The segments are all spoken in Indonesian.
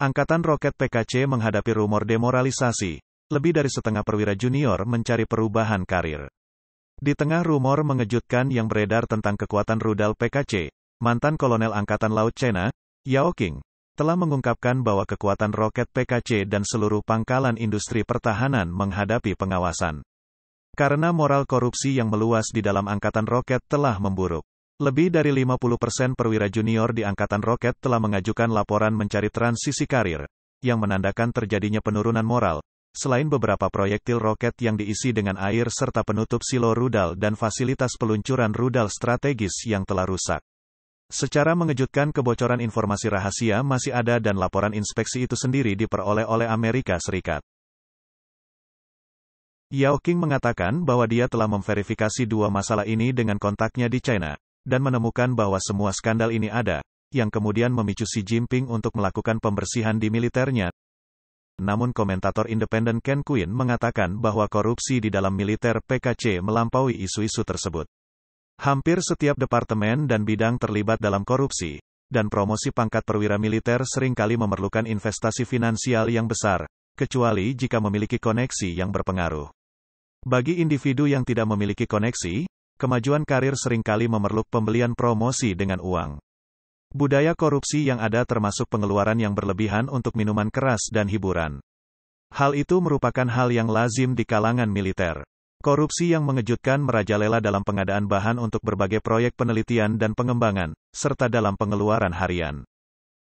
Angkatan Roket PKC menghadapi rumor demoralisasi. Lebih dari setengah perwira junior mencari perubahan karir. Di tengah rumor mengejutkan yang beredar tentang kekuatan rudal PKC, mantan Kolonel Angkatan Laut China, Yao Qing, telah mengungkapkan bahwa kekuatan roket PKC dan seluruh pangkalan industri pertahanan menghadapi pengawasan. Karena moral korupsi yang meluas di dalam Angkatan Roket telah memburuk. Lebih dari 50% perwira junior di Angkatan Roket telah mengajukan laporan mencari transisi karir, yang menandakan terjadinya penurunan moral, selain beberapa proyektil roket yang diisi dengan air serta penutup silo rudal dan fasilitas peluncuran rudal strategis yang telah rusak. Secara mengejutkan kebocoran informasi rahasia masih ada dan laporan inspeksi itu sendiri diperoleh oleh Amerika Serikat. Yao Qing mengatakan bahwa dia telah memverifikasi dua masalah ini dengan kontaknya di China, dan menemukan bahwa semua skandal ini ada, yang kemudian memicu Xi Jinping untuk melakukan pembersihan di militernya. Namun komentator independen Ken Quinn mengatakan bahwa korupsi di dalam militer PKC melampaui isu-isu tersebut. Hampir setiap departemen dan bidang terlibat dalam korupsi, dan promosi pangkat perwira militer seringkali memerlukan investasi finansial yang besar, kecuali jika memiliki koneksi yang berpengaruh. Bagi individu yang tidak memiliki koneksi, kemajuan karir seringkali memerlukan pembelian promosi dengan uang. Budaya korupsi yang ada termasuk pengeluaran yang berlebihan untuk minuman keras dan hiburan. Hal itu merupakan hal yang lazim di kalangan militer. Korupsi yang mengejutkan merajalela dalam pengadaan bahan untuk berbagai proyek penelitian dan pengembangan, serta dalam pengeluaran harian.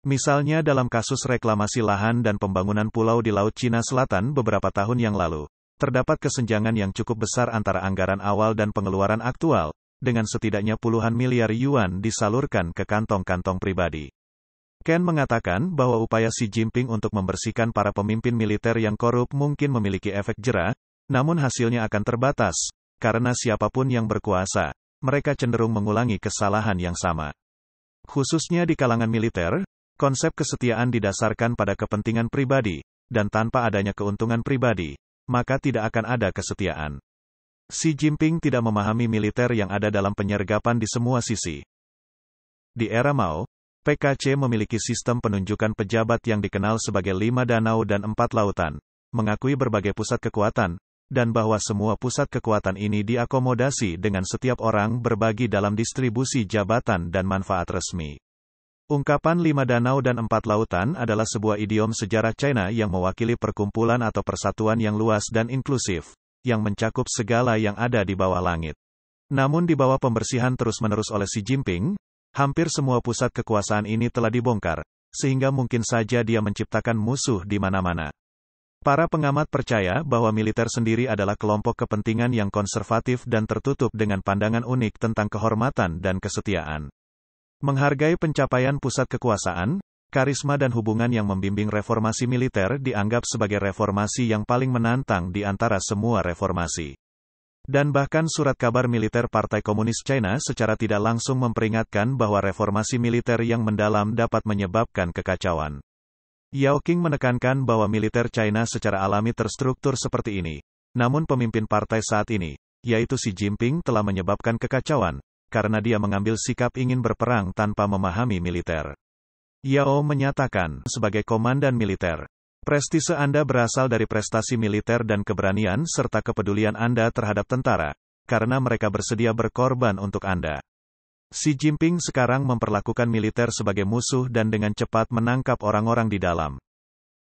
Misalnya dalam kasus reklamasi lahan dan pembangunan pulau di Laut Cina Selatan beberapa tahun yang lalu. Terdapat kesenjangan yang cukup besar antara anggaran awal dan pengeluaran aktual, dengan setidaknya puluhan miliar yuan disalurkan ke kantong-kantong pribadi. Ken mengatakan bahwa upaya Xi Jinping untuk membersihkan para pemimpin militer yang korup mungkin memiliki efek jera, namun hasilnya akan terbatas, karena siapapun yang berkuasa, mereka cenderung mengulangi kesalahan yang sama. Khususnya di kalangan militer, konsep kesetiaan didasarkan pada kepentingan pribadi, dan tanpa adanya keuntungan pribadi, maka tidak akan ada kesetiaan. Xi Jinping tidak memahami militer yang ada dalam penyergapan di semua sisi. Di era Mao, PKC memiliki sistem penunjukan pejabat yang dikenal sebagai 5 danau dan 4 lautan, mengakui berbagai pusat kekuatan, dan bahwa semua pusat kekuatan ini diakomodasi dengan setiap orang berbagi dalam distribusi jabatan dan manfaat resmi. Ungkapan 5 danau dan 4 lautan adalah sebuah idiom sejarah China yang mewakili perkumpulan atau persatuan yang luas dan inklusif, yang mencakup segala yang ada di bawah langit. Namun di bawah pembersihan terus-menerus oleh Xi Jinping, hampir semua pusat kekuasaan ini telah dibongkar, sehingga mungkin saja dia menciptakan musuh di mana-mana. Para pengamat percaya bahwa militer sendiri adalah kelompok kepentingan yang konservatif dan tertutup dengan pandangan unik tentang kehormatan dan kesetiaan. Menghargai pencapaian pusat kekuasaan, karisma dan hubungan yang membimbing reformasi militer dianggap sebagai reformasi yang paling menantang di antara semua reformasi. Dan bahkan surat kabar militer Partai Komunis China secara tidak langsung memperingatkan bahwa reformasi militer yang mendalam dapat menyebabkan kekacauan. Yao Qing menekankan bahwa militer China secara alami terstruktur seperti ini. Namun pemimpin partai saat ini, yaitu Xi Jinping telah menyebabkan kekacauan, karena dia mengambil sikap ingin berperang tanpa memahami militer. Yao menyatakan, sebagai komandan militer, prestise Anda berasal dari prestasi militer dan keberanian serta kepedulian Anda terhadap tentara, karena mereka bersedia berkorban untuk Anda. Xi Jinping sekarang memperlakukan militer sebagai musuh dan dengan cepat menangkap orang-orang di dalam.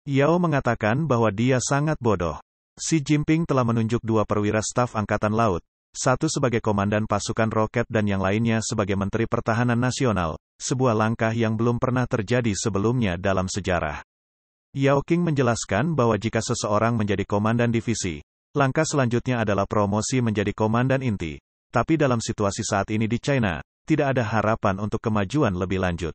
Yao mengatakan bahwa dia sangat bodoh. Xi Jinping telah menunjuk 2 perwira staf Angkatan Laut, satu sebagai komandan pasukan roket dan yang lainnya sebagai Menteri Pertahanan Nasional, sebuah langkah yang belum pernah terjadi sebelumnya dalam sejarah. Yao Qing menjelaskan bahwa jika seseorang menjadi komandan divisi, langkah selanjutnya adalah promosi menjadi komandan inti. Tapi dalam situasi saat ini di China, tidak ada harapan untuk kemajuan lebih lanjut.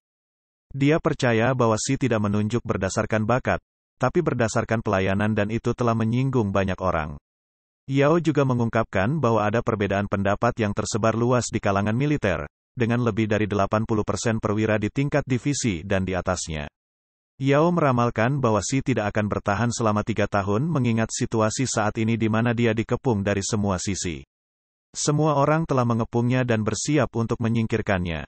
Dia percaya bahwa Xi tidak menunjuk berdasarkan bakat, tapi berdasarkan pelayanan dan itu telah menyinggung banyak orang. Yao juga mengungkapkan bahwa ada perbedaan pendapat yang tersebar luas di kalangan militer, dengan lebih dari 80% perwira di tingkat divisi dan di atasnya. Yao meramalkan bahwa Xi tidak akan bertahan selama 3 tahun mengingat situasi saat ini di mana dia dikepung dari semua sisi. Semua orang telah mengepungnya dan bersiap untuk menyingkirkannya.